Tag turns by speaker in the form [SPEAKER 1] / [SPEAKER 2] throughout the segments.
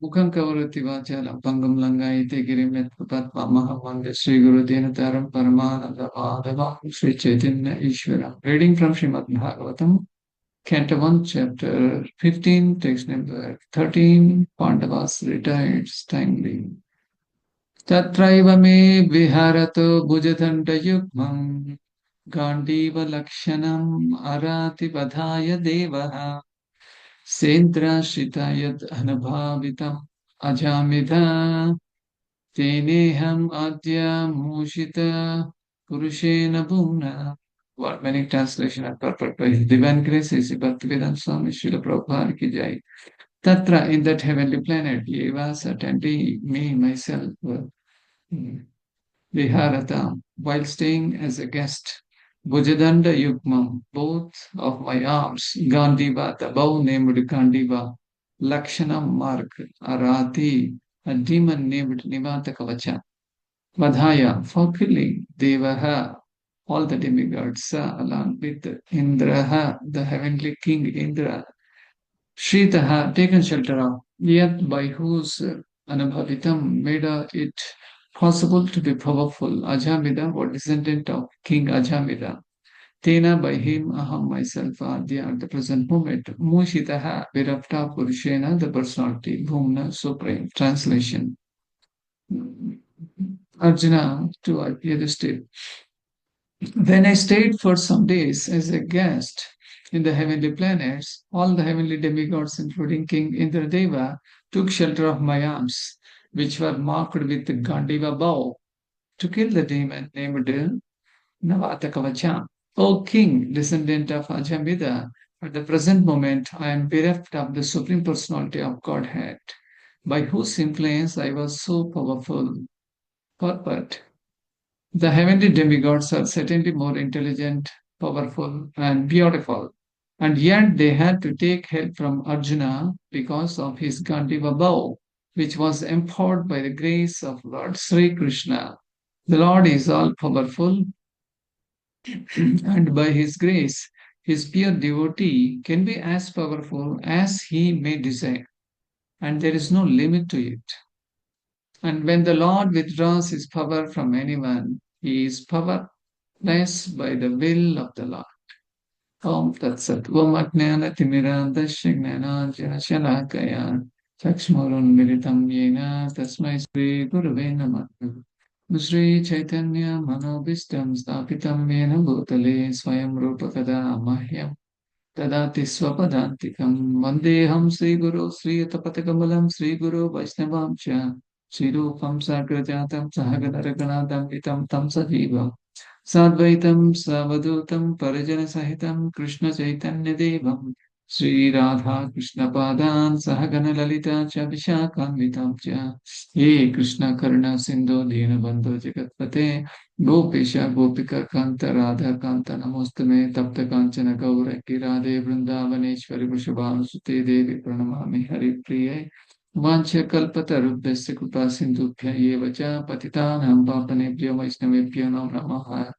[SPEAKER 1] Mukham kavarati vachalam pangam langayate girim yatpatmamaham vande Sri Guru Dinataram Paramananda Madhavam Sri Chaitanya Ishwaram. Reading from Srimad Bhagavatam, Canto 1, Chapter 15, text number 13, Pandavas retired timely. तत्रैव मे विहरतो भुजदण्डयुग्मम् गाण्डीवलक्षणम् अरातिबधाय देवः सेन्द्राश्रितायद् अनुभावितम् अजामिधा तेनेहम् अद्य मूषित पुरुषेण भुम्ना. What many translation are purport by His Divine Grace is Bhaktivedanta Swami Srila Prabhupada ki jai. Tatra, in that heavenly planet, Eva certainly me myself Viharata, while staying as a guest. Bhujadanda Yukmam, both of my arms, Gandiva, the bow named Gandiva, Lakshanam Mark, Arati, a demon named Nivata Kavacha, Madhaya, fulfilling Devaha, all the demigods, along with Indraha, the heavenly king Indra, Shritaha, taken shelter of, yet by whose Anubhavitam made it possible to be powerful. Ajamida was descendant of King Ajamida. Tena, by him, Aham, myself, Adya, at the present moment. Mushitaha, Virapta Purushena, the personality, Bhumna, supreme. Translation. Arjuna to Yudhishthir. When I stayed for some days as a guest in the heavenly planets, all the heavenly demigods, including King Indradeva, took shelter of my arms, which were marked with the Gandiva bow, to kill the demon named Navatakavacha. O king, descendant of Ajamida, at the present moment I am bereft of the Supreme Personality of Godhead, by whose influence I was so powerful. Purport. The heavenly demigods are certainly more intelligent, powerful, and beautiful, and yet they had to take help from Arjuna because of his Gandiva bow, which was empowered by the grace of Lord Sri Krishna. The Lord is all powerful, and by his grace, his pure devotee can be as powerful as he may desire, and there is no limit to it. And when the Lord withdraws his power from anyone, he is powerless by the will of the Lord. Om Tat Sat. Om Ajnana Timirandasya Gnananjana Shalakaya Chakshmurunmilitam Yena Tasmai Sri Gurave Namah. Sri Chaitanya Manobishtam Stapitam Yena Bhutale Swayam Rupa Kada Mahyam Tadati Swapadantikam Vandeham Sri Guru Sri Tapatakabalam Sri Guru Vaishnavam Cha Sri Rupam Sagrajatam Sahagadaraganadam Vitam Tam Sajivam Sadvaitam Savadutam Parajana Sahitam Krishna Chaitanya Devam Sri Radha Krishna Padan Sahagana Lalita Cha Vishakam Cha Ye Krishna Karuna Sindhu Dinabandhu Jagatpate Gopisha Gopika Kanta Radha Kanta Namostame Tapta Kanchana Gauraki Radhe Vrindavaneshwari Vrishabhanusute Devi Pranamami Hari Priye Vancha Kalpatarubhyasya Kripa Sindhubhya Eva Cha Patitanam Papanebhyo Vaishnavebhyo Namo Namaha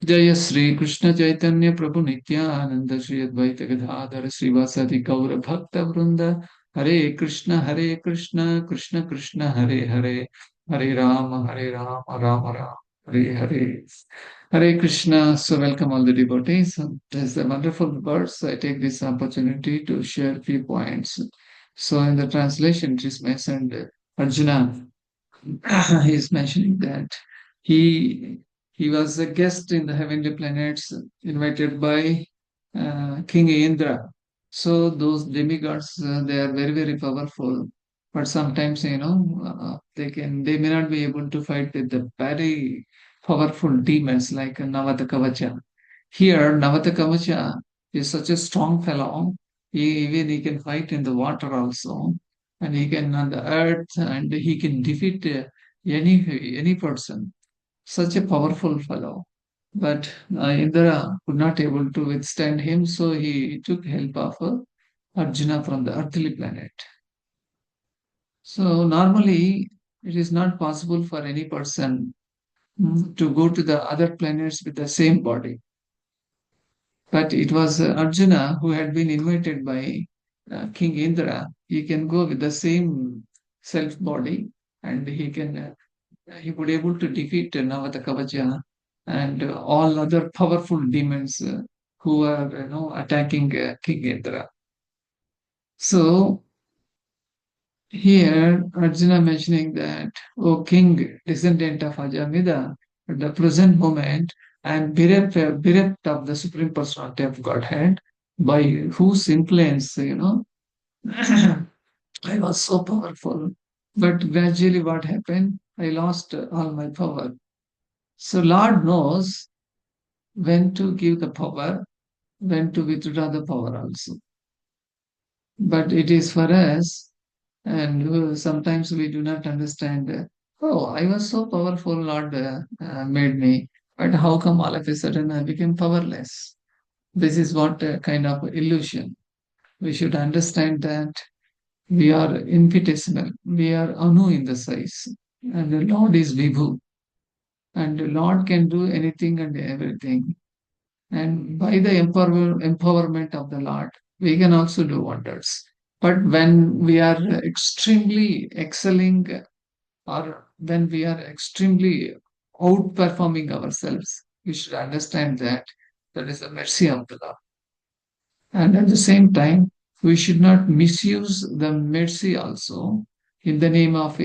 [SPEAKER 1] जय श्री कृष्ण चैतन्य प्रभु नित्यानंद श्री अद्वैत गदाधर श्रीवासादि गौर भक्त वृंद हरे Krishna Krishna Krishna Hare Hare Hare Ram Ram Ram Hare Hare Hare Krishna. So welcome all the devotees. There's a wonderful verse. I take this opportunity to share a few points. So in the translation, it is mentioned Arjuna he is mentioning that he he was a guest in the heavenly planets invited by King Indra. So those demigods they are very powerful, but sometimes they may not be able to fight with the very powerful demons like Navatakavacha. Here Navatakavacha is such a strong fellow. Even he can fight in the water also, and he can on the earth, and he can defeat any person. Such a powerful fellow. But Indra could not able to withstand him, so he took help of Arjuna from the earthly planet. So normally it is not possible for any person to go to the other planets with the same body. But it was Arjuna who had been invited by King Indra. He can go with the same self body, and he would able to defeat Navata Kavacha and all other powerful demons who are attacking King Indra. So here Arjuna mentioning that, O king, descendant of Ajamida, at the present moment I am bereft of the supreme personality of Godhead, by whose influence, I was so powerful. But gradually what happened? I lost all my power. So Lord knows when to give the power, when to withdraw the power also. But it is for us, and sometimes we do not understand. Oh, I was so powerful, Lord made me. But how come all of a sudden I became powerless? This is what kind of illusion. We should understand that we are infinitesimal. We are Anu in the size. And the Lord is Vibhu. And the Lord can do anything and everything. And by the empowerment of the Lord, we can also do wonders. But when we are extremely excelling, or when we are extremely outperforming ourselves, we should understand that that is the mercy of the Lord. And at the same time, we should not misuse the mercy also in the name of,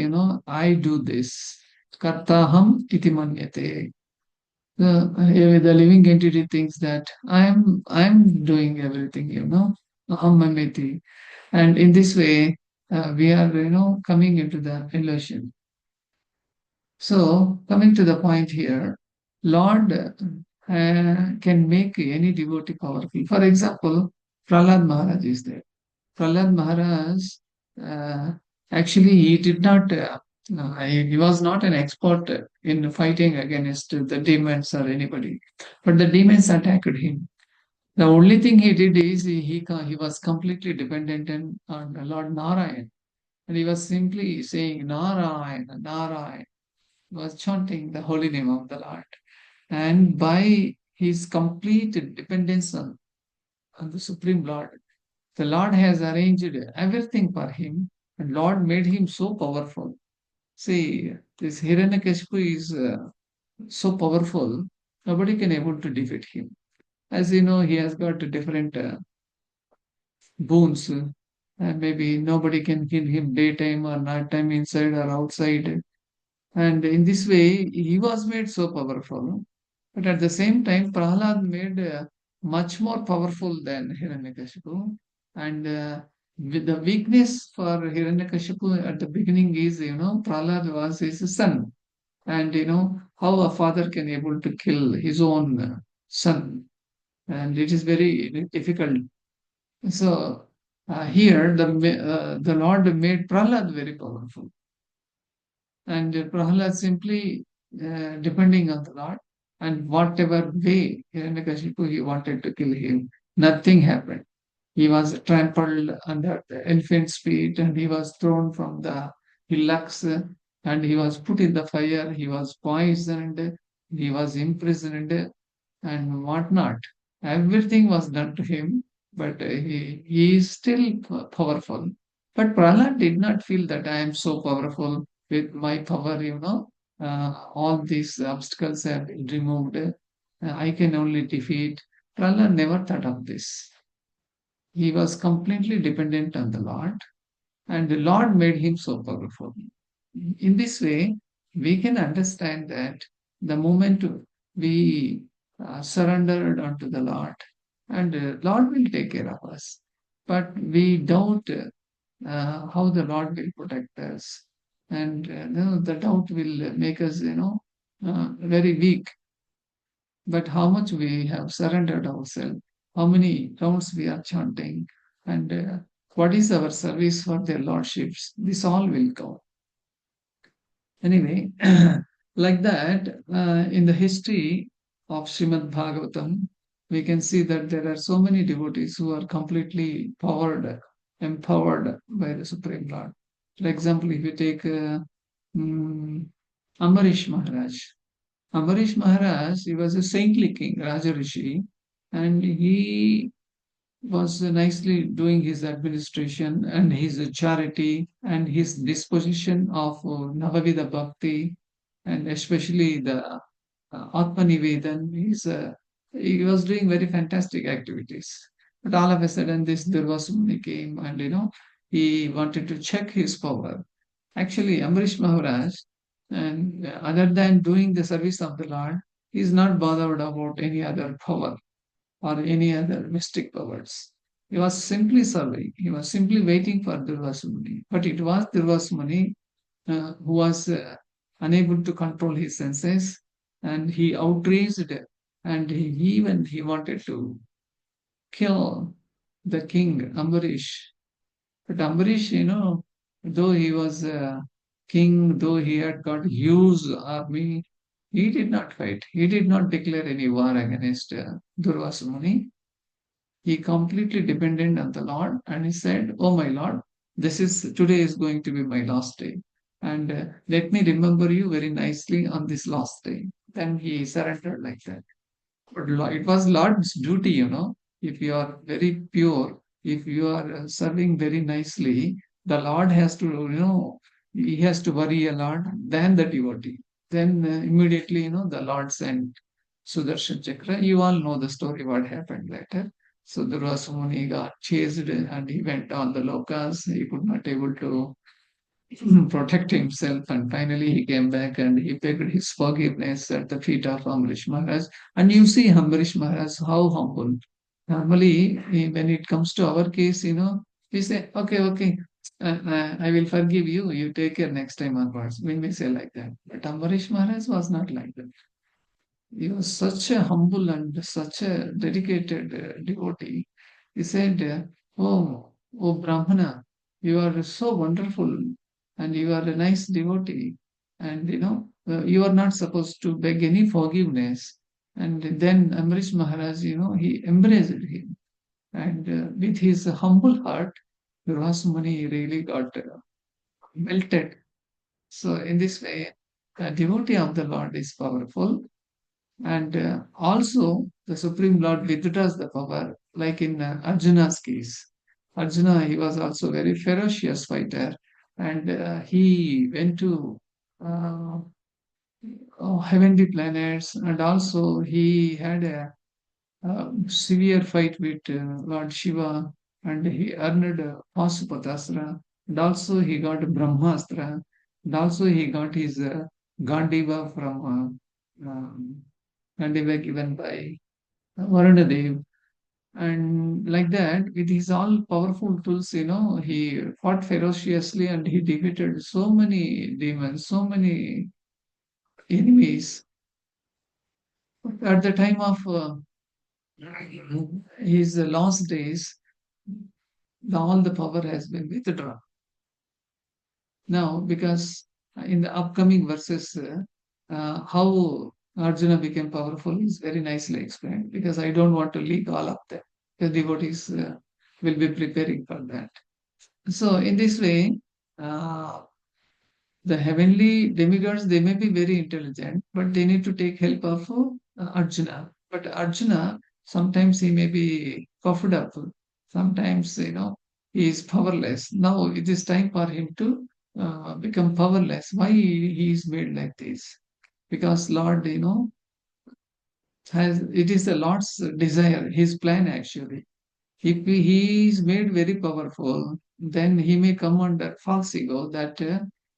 [SPEAKER 1] I do this. Kartaham iti manyate. The living entity thinks that I'm doing everything, aham mameti. And in this way, we are, coming into the illusion. So, coming to the point here, Lord can make any devotee powerful. For example, Prahlad Maharaj is there. Prahlad Maharaj, uh, actually, he did not, he was not an expert in fighting against the demons or anybody, but the demons attacked him. The only thing he did is he was completely dependent on Lord Narayan, and he was simply saying Narayan, Narayan, was chanting the holy name of the Lord. And by his complete dependence on the Supreme Lord, the Lord has arranged everything for him, and Lord made him so powerful. See, this Hiranyakashipu is so powerful, nobody can able to defeat him. As you know, he has got different boons. Maybe nobody can kill him daytime or nighttime, inside or outside. And in this way, he was made so powerful. But at the same time, Prahlad made much more powerful than Hiranyakashipu. And with the weakness for Hiranyakashipu at the beginning is, Prahlad was his son. And how a father can able to kill his own son. And it is very difficult. So here the Lord made Prahlad very powerful. And Prahlad simply depending on the Lord, and whatever way Hiranyakashipu he wanted to kill him, nothing happened. He was trampled under the elephant's feet, and he was thrown from the hillocks, and he was put in the fire. He was poisoned. He was imprisoned, and whatnot. Everything was done to him, but he is still powerful. But Prahlad did not feel that I am so powerful with my power, all these obstacles have been removed. I can only defeat. Prahlad never thought of this. He was completely dependent on the Lord, and the Lord made him so powerful. In this way, we can understand that the moment we surrendered unto the Lord, and Lord will take care of us. But we doubt how the Lord will protect us, and the doubt will make us, very weak. But how much we have surrendered ourselves, how many rounds we are chanting, and what is our service for their lordships, this all will go. Anyway, like that, in the history of Srimad Bhagavatam, we can see that there are so many devotees who are completely empowered by the Supreme Lord. For example, if you take mm, Ambarish Maharaj. Ambarish Maharaj, he was a saintly king, Raja Rishi, and he was nicely doing his administration and his charity and his disposition of Navavida Bhakti, and especially the Atma Nivedan. He was doing very fantastic activities. But all of a sudden, this Durvasumuni came and, he wanted to check his power. Actually, Amrish Maharaj, and other than doing the service of the Lord, he is not bothered about any other power or any other mystic powers. He was simply serving. He was simply waiting for Durvasumuni. But it was Durvasumuni who was unable to control his senses, and he outraged, and he wanted to kill the king Ambarish. But Ambarish, though he was a king, though he had got huge army, he did not fight. He did not declare any war against Durvasumuni. He completely depended on the Lord, and he said, "Oh my Lord, today is going to be my last day, and let me remember you very nicely on this last day." Then he surrendered like that. But it was Lord's duty, if you are very pure, if you are serving very nicely, the Lord has to, he has to worry a lot than the devotee. Then immediately, the Lord sent Sudarshan Chakra. You all know the story, what happened later. So Durvasumuni got chased and he went on the lokas. He could not able to protect himself, and finally he came back and he begged his forgiveness at the feet of Amrish Maharaj. And you see Amrish Maharaj, how humble. Normally, when it comes to our case, we say, okay, okay, I will forgive you. You take care next time onwards. When we say like that. But Amrish Maharaj was not like that. He was such a humble and such a dedicated devotee. He said, oh Brahmana, you are so wonderful and you are a nice devotee. And you are not supposed to beg any forgiveness. And then Amrish Maharaj, he embraced him. And with his humble heart, Rasmani really got melted. So, in this way, the devotee of the Lord is powerful, and also, the Supreme Lord withdraws the power, like in Arjuna's case. Arjuna, he was also very ferocious fighter, and he went to uh, heavenly planets, and also he had a severe fight with Lord Shiva, and he earned Pasupatasra, and also he got Brahmastra, and also he got his Gandiva from Gandiva given by Varunadev. And like that, with his all powerful tools, he fought ferociously and he defeated so many demons, so many enemies. At the time of his last days, all the power has been withdrawn. Now, because in the upcoming verses, how Arjuna became powerful is very nicely explained, because I don't want to leak all of them. The devotees will be preparing for that. So, in this way, uh, the heavenly demigods, they may be very intelligent, but they need to take help of Arjuna. But Arjuna, sometimes he may be puffed up, sometimes, he is powerless. Now it is time for him to become powerless. Why he is made like this? Because Lord, it is the Lord's desire, his plan actually. If he is made very powerful, then he may come under false ego that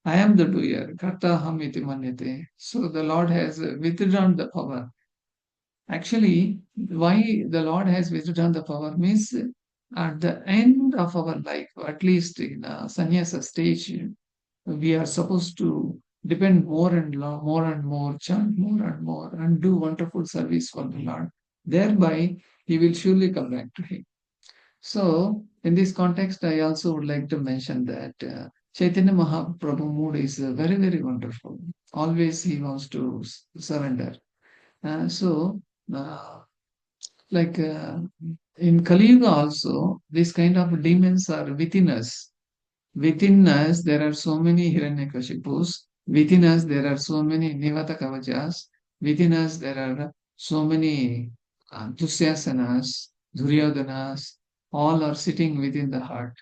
[SPEAKER 1] I am the doer, karta ham iti manyate. So the Lord has withdrawn the power. Actually, why the Lord has withdrawn the power means at the end of our life, at least in a sannyasa stage, we are supposed to depend more and more and more, chant more and more, and do wonderful service for the Lord. Thereby, he will surely come back to him. So, in this context, I also would like to mention that Chaitanya Mahaprabhu mood is very, very wonderful. Always he wants to surrender. So, uh, like in Kali Yuga also, this kind of demons are within us. Within us, there are so many Hiranyakashipus. Within us, there are so many Nivata Kavajas. Within us, there are so many Dusyasanas, Duryodhanas. All are sitting within the heart.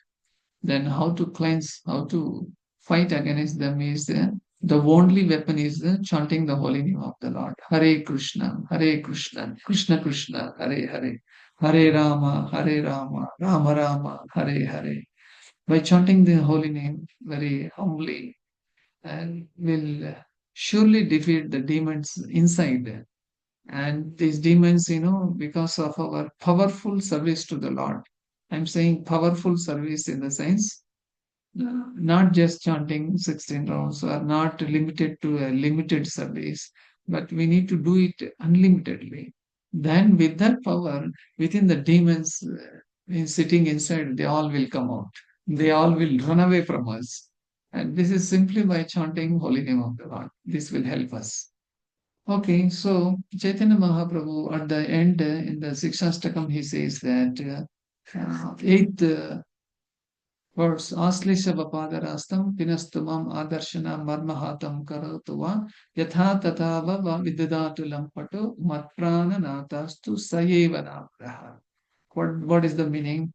[SPEAKER 1] Then how to cleanse, how to fight against them is the only weapon is chanting the holy name of the Lord. Hare Krishna, Krishna Krishna, Hare Hare, Hare Rama, Rama Rama, Hare Hare. By chanting the holy name very humbly, and will surely defeat the demons inside. And these demons, because of our powerful service to the Lord. I'm saying powerful service in the sense not just chanting 16 rounds or not limited to a limited service, but we need to do it unlimitedly. Then, with that power, within the demons sitting inside, they all will come out. They all will run away from us. And this is simply by chanting holy name of the Lord. This will help us. Okay, so Chaitanya Mahaprabhu at the end in the Sikshastakam, he says that eighth words Aslishapadarastam Pinastumam Adarshana Marmahatam Karatuva Yatha Tatava Vidadatu Lampato Matprana Natastu Sayeva Nagraha. What is the meaning?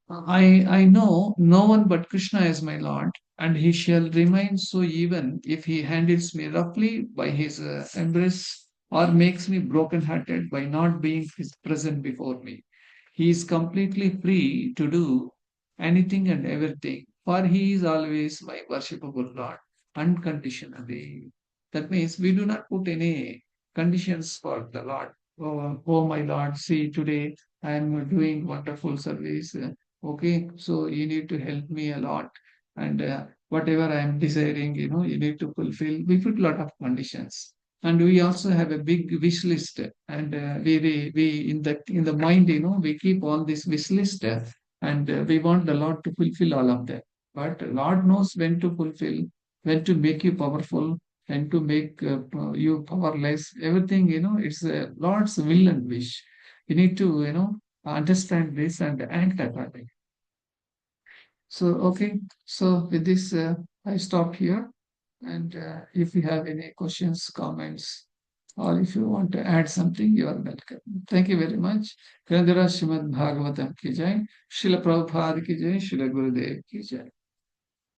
[SPEAKER 1] I know no one but Krishna is my Lord, and he shall remain so even if he handles me roughly by his embrace or makes me broken-hearted by not being present before me. He is completely free to do anything and everything, for he is always my worshipable Lord, unconditionally. That means we do not put any conditions for the Lord. Oh my Lord, see, today I am doing wonderful service. Okay, so you need to help me a lot, and whatever I am desiring, you need to fulfill. We put a lot of conditions, and we also have a big wish list, and we in the mind, we keep all this wish list, and we want the Lord to fulfill all of that. But Lord knows when to fulfill, when to make you powerful, when to make you powerless. Everything, it's Lord's will and wish. You need to, understand this and act accordingly. So, okay. So with this, I stop here. And if you have any questions, comments, or if you want to add something, you are welcome. Thank you very much. Grandhara Srimad Bhagavatam ki jai. Srila Prabhupada ki jai. Srila Gurudev ki jai.